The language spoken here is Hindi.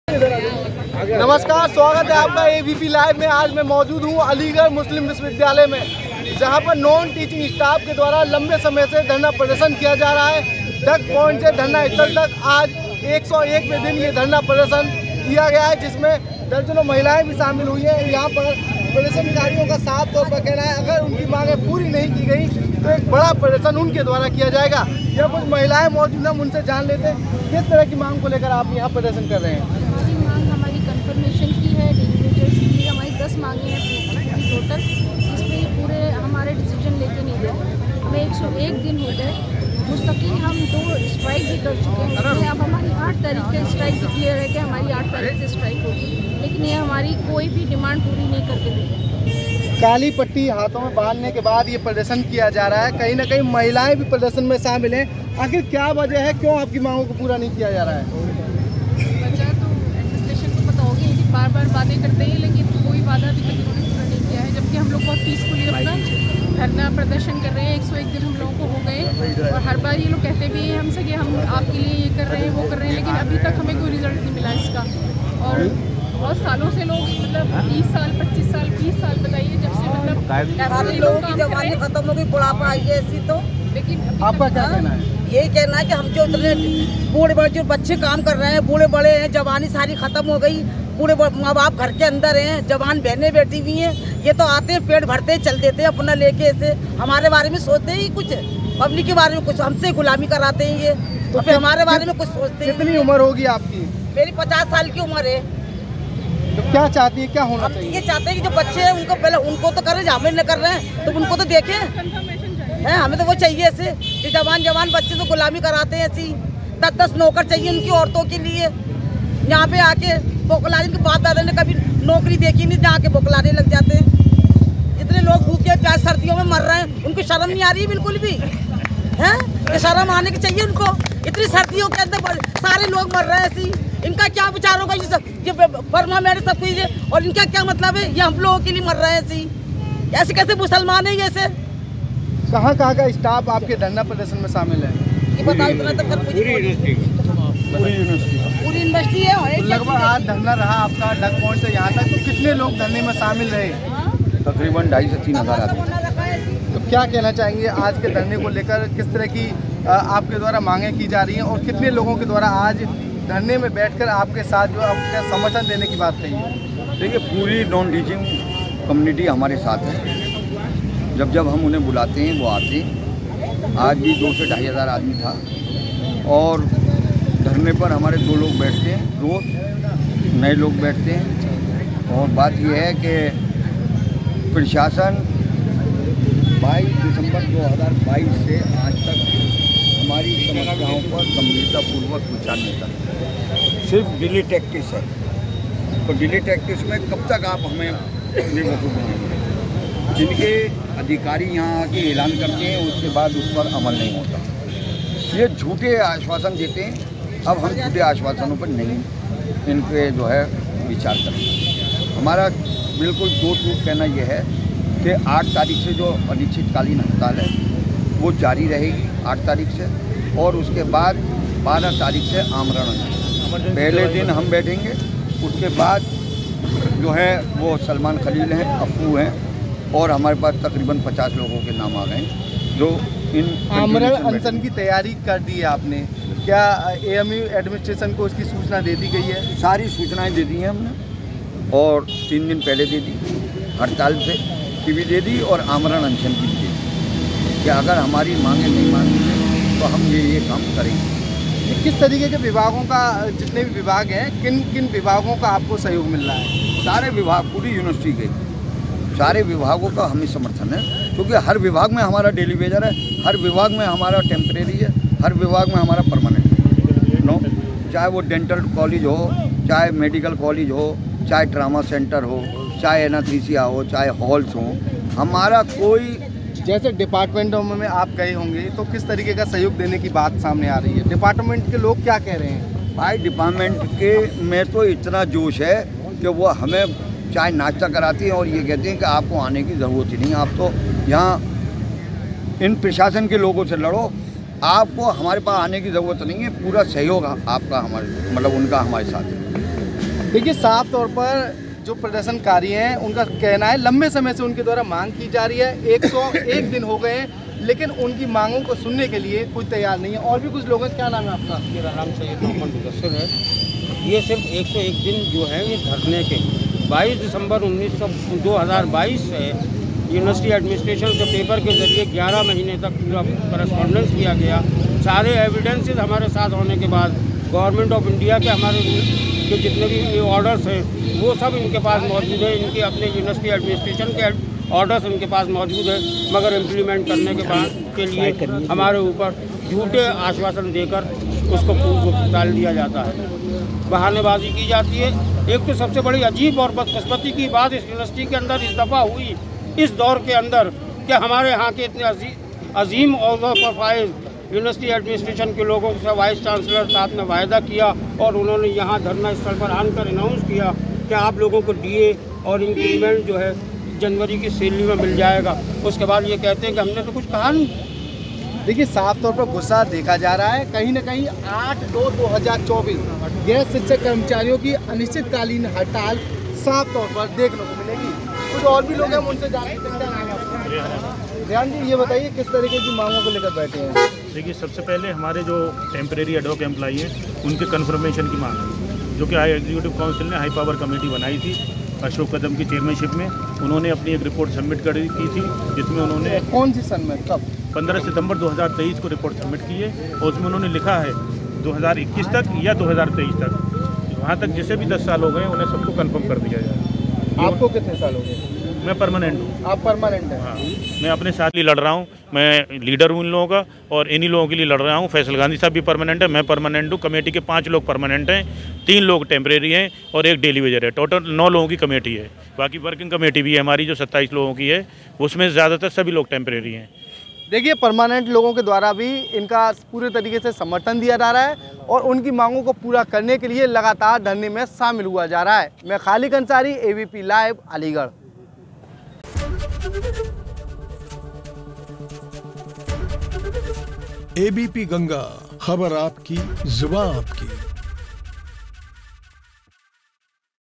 नमस्कार, स्वागत है आपका एबीपी लाइव में। आज मैं मौजूद हूँ अलीगढ़ मुस्लिम विश्वविद्यालय में, जहाँ पर नॉन टीचिंग स्टाफ के द्वारा लंबे समय से धरना प्रदर्शन किया जा रहा है। डक पॉइंट से धरना स्थल तक आज 101वें दिन ये धरना प्रदर्शन किया गया है, जिसमें दर्जनों महिलाएं भी शामिल हुई हैं। यहाँ पर प्रदर्शनकारियों का साफ तौर पर कहना है, अगर उनकी मांगें पूरी नहीं की गई तो एक बड़ा प्रदर्शन उनके द्वारा किया जाएगा। यहाँ कुछ महिलाएं मौजूद हैं, उनसे जान लेते हैं किस तरह की मांग को लेकर आप यहाँ प्रदर्शन कर रहे हैं। हमारी मांग हमारी कंफर्मेशन की है, डेलीवेटर्स की हमारी 10 मांगे हैं टोटल। इसमें पूरे हमारे डिसीजन लेके नहीं गए। हमें 101 दिन हो गए मुस्तकिल, हम 2 स्ट्राइक भी कर चुके हैं। इसमें अब हमारी 8 तारीख का स्ट्राइक भी क्लियर है कि हमारी 8 तारीख से स्ट्राइक होगी, लेकिन ये हमारी कोई भी डिमांड पूरी नहीं करके देगी। काली पट्टी हाथों में बांधने के बाद ये प्रदर्शन किया जा रहा है। कहीं ना कहीं महिलाएं भी प्रदर्शन में शामिल हैं। आखिर क्या वजह है, क्यों आपकी मांगों को पूरा नहीं किया जा रहा है? वजह तो एडमिनिस्ट्रेशन को पता होगी कि बार बार वादे करते हैं, लेकिन कोई वादा अभी तक इन्होंने पूरा नहीं किया है। जबकि हम लोग बहुत पीसफुली अपना धरना प्रदर्शन कर रहे हैं। 101 दिन हम लोगों को हो गए और हर बार ये लोग कहते भी हैं हमसे कि हम आपके लिए ये कर रहे हैं, वो कर रहे हैं, लेकिन अभी तक हमें कोई रिजल्ट नहीं मिला इसका। और बहुत सालों से लोग मतलब 20 साल 25 साल 20 साल बताइए जब से मतलब लोगों की जवानी खत्म हो गई, बुढ़ापा आई है ऐसी। तो लेकिन आपका क्या कहना है? यही कहना है कि हम जो उतने बूढ़े बड़े जो बच्चे काम कर रहे हैं, बूढ़े बड़े हैं, जवानी सारी खत्म हो गई। बूढ़े माँ बाप घर के अंदर हैं, जवान बहनें बैठी हुई हैं। ये तो आते हैं, पेट भरते हैं, चल देते हैं अपना लेके। ऐसे हमारे बारे में सोचते ही कुछ, पब्लिक के बारे में कुछ, हमसे गुलामी कराते हैं ये। तो फिर हमारे बारे में कुछ सोचते हैं। कितनी उम्र होगी आपकी? मेरी 50 साल की उम्र है। तो क्या चाहती है, क्या होना हम चाहिए? ये चाहते हैं कि जो बच्चे हैं उनको पहले उनको तो करें, हमें न कर रहे हैं तो उनको तो देखें हैं। हमें तो वो चाहिए ऐसे कि जवान बच्चे तो गुलामी कराते हैं ऐसी। 10-10 नौकर चाहिए उनकी औरतों के लिए। यहाँ पे आके बोखलाने के बाप दादा ने कभी नौकरी देखी नहीं, जहाँ के बोखलाने लग जाते हैं। इतने लोग भूखे प्यास सर्दियों में मर रहे हैं, उनको शर्म नहीं आ रही है बिल्कुल भी है। ये शर्म आने की चाहिए उनको। इतनी सर्दियों के अंदर सारे लोग मर रहे हैं ऐसी। इनका क्या विचार होगा? ये फर्मा मेरे सब कुछ, और इनका क्या मतलब है? ये हम लोगों के लिए मर रहे हैं ऐसी। ऐसे कैसे मुसलमान है ऐसे? कहाँ का स्टाफ आपके धरना प्रदर्शन में शामिल है? ये बताओ, इतना तो पूरी यूनिवर्सिटी है। तो लगभग आज धरना रहा आपका डक पॉइंट से यहाँ तक, तो कितने लोग धरने में शामिल रहे? तकरीबन 2,500 से 3,000 आदमी। तो क्या कहना चाहेंगे आज के धरने को लेकर? किस तरह की आपके द्वारा मांगें की जा रही हैं और कितने लोगों के द्वारा आज धरने में बैठकर आपके साथ जो आपका समर्थन देने की बात कही है? देखिए, पूरी नॉन टीचिंग कम्युनिटी हमारे साथ है। जब हम उन्हें बुलाते हैं वो आते हैं। आज भी 2 से 2,500 आदमी था और धरने पर हमारे 2 लोग बैठते हैं, रोज़ नए लोग बैठते हैं। और बात यह है कि प्रशासन 22 दिसंबर 2022 से आज तक हमारी समस्याओं पर गंभीरतापूर्वक विचार नहीं करता। सिर्फ डिले टैक्टिस है। तो डिले टैक्टिस में कब तक आप हमें बेवकूफ़ बनाएंगे? जिनके अधिकारी यहाँ आके ऐलान करते हैं उसके बाद उस पर अमल नहीं होता। ये झूठे आश्वासन देते हैं। अब हम झूठे आश्वासनों पर नहीं इनके जो है विचार करेंगे। हमारा बिल्कुल दो टूक कहना यह है कि 8 तारीख से जो अनिश्चितकालीन हड़ताल है वो जारी रहेगी 8 तारीख से, और उसके बाद 12 तारीख से आमरण। पहले दिन हम बैठेंगे, उसके बाद जो है वो सलमान खलील हैं, अफू हैं, और हमारे पास तकरीबन 50 लोगों के नाम आ गए हैं जो इन आमरण अनशन की तैयारी कर दी है आपने। क्या एएमयू एडमिनिस्ट्रेशन को उसकी सूचना दे दी गई है? सारी सूचनाएं दे दी हैं हमने, और 3 दिन पहले दे दी, हड़ताल पे की भी दे दी और आमरण अनशन की भी दे दी कि अगर हमारी मांगें नहीं मांगी तो हम ये काम करेंगे। किस तरीके के विभागों का, जितने भी विभाग हैं, किन किन विभागों का आपको सहयोग मिल रहा है? सारे विभाग, पूरी यूनिवर्सिटी के सारे विभागों का हमें समर्थन है, क्योंकि हर विभाग में हमारा डेली वेजर है, हर विभाग में हमारा टेम्परेरी है, हर विभाग में हमारा परमानेंट है। नो, चाहे वो डेंटल कॉलेज हो, चाहे मेडिकल कॉलेज हो, चाहे ट्रामा सेंटर हो, चाहे एनास्थीसिया हो, चाहे हॉल्स हो, हमारा कोई। जैसे डिपार्टमेंटों में आप गए होंगे तो किस तरीके का सहयोग देने की बात सामने आ रही है? डिपार्टमेंट के लोग क्या कह रहे हैं? भाई, डिपार्टमेंट के में तो इतना जोश है कि वो हमें चाय नाश्ता कराती हैं और ये कहते हैं कि आपको आने की ज़रूरत ही नहीं, आप तो यहाँ इन प्रशासन के लोगों से लड़ो, आपको हमारे पास आने की ज़रूरत नहीं है। पूरा सहयोग आपका हमारे मतलब उनका हमारे साथ है। देखिए, साफ तौर पर जो प्रदर्शनकारी हैं उनका कहना है लंबे समय से उनके द्वारा मांग की जा रही है। 101 दिन हो गए हैं, लेकिन उनकी मांगों को सुनने के लिए कोई तैयार नहीं है। और भी कुछ लोग हैं। क्या नाम है आपका? मेरा नाम सैयद मोहम्मद मुदस्सिर है। ये सिर्फ 101 दिन जो है ये धरने के 22 दिसंबर 2022 से यूनिवर्सिटी एडमिनिस्ट्रेशन से पेपर के ज़रिए 11 महीने तक पूरा करस्पॉन्डेंस किया गया। सारे एविडेंसेस हमारे साथ होने के बाद गवर्नमेंट ऑफ इंडिया के हमारे के जितने भी ऑर्डर्स हैं वो सब इनके पास मौजूद है। इनके अपने यूनिवर्सिटी एडमिनिस्ट्रेशन के ऑर्डर्स इनके पास मौजूद है, मगर इम्प्लीमेंट करने के लिए हमारे ऊपर झूठे आश्वासन देकर उसको टाल दिया जाता है, बहानेबाजी की जाती है। एक तो सबसे बड़ी अजीब और बदकिस्मती की बात इस यूनिवर्सिटी के अंदर इस दफ़ा हुई इस दौर के अंदर कि हमारे यहाँ के इतने अजीम और प्रोफाइल यूनिवर्सिटी एडमिनिस्ट्रेशन के लोगों से वाइस चांसलर साहब ने वायदा किया और उन्होंने यहाँ धरना स्थल पर आकर अनाउंस किया कि आप लोगों को डीए और इंक्रीमेंट जो है जनवरी की सैलरी में मिल जाएगा। उसके बाद ये कहते हैं कि हमने तो कुछ कहा नहीं। देखिए, साफ तौर पर गुस्सा देखा जा रहा है। कहीं ना कहीं 8/2/2024 गैर शिक्षक कर्मचारियों की अनिश्चितकालीन हड़ताल साफ तौर पर देखने को मिलेगी। कुछ और भी लोग हैं, उनसे जानते हैं। ध्यान जी, ये बताइए किस तरीके की मांगों को लेकर बैठे हैं? देखिए, सबसे पहले हमारे जो टेम्परेरी एडहॉक एम्प्लॉई हैं उनके कन्फर्मेशन की मांग है, जो कि एग्जीक्यूटिव काउंसिल ने हाई पावर कमेटी बनाई थी अशोक कदम की चेयरमैनशिप में। उन्होंने अपनी एक रिपोर्ट सबमिट की थी, जिसमें उन्होंने कौन सी सन में, कब? 15 सितंबर 2023 को रिपोर्ट सबमिट की है और उसमें उन्होंने लिखा है 2021 तक या 2023 तक, वहाँ तक जिसे भी 10 साल हो गए उन्हें सबको कंफर्म कर दिया जाए। आपको कितने साल हो गए? मैं परमानेंट हूँ। आप परमानेंट हैं? हाँ, मैं अपने साथ ही लड़ रहा हूँ। मैं लीडर हूँ इन लोगों का और इन्हीं लोगों के लिए लड़ रहा हूँ। फैसल गांधी साहब भी परमानेंट है, मैं परमानेंट हूँ। कमेटी के 5 लोग परमानेंट हैं, 3 लोग टेम्परेरी हैं और 1 डेली वेजर है। टोटल 9 लोगों की कमेटी है। बाकी वर्किंग कमेटी भी है हमारी जो 27 लोगों की है, उसमें ज़्यादातर सभी लोग टेम्परेरी हैं। देखिए, परमानेंट लोगों के द्वारा भी इनका पूरे तरीके से समर्थन दिया जा रहा है और उनकी मांगों को पूरा करने के लिए लगातार धरने में शामिल हुआ जा रहा है। मैं Khalid Ansari, ABP live, Aligarh. ABP Ganga, खबर आपकी, जुबान आपकी।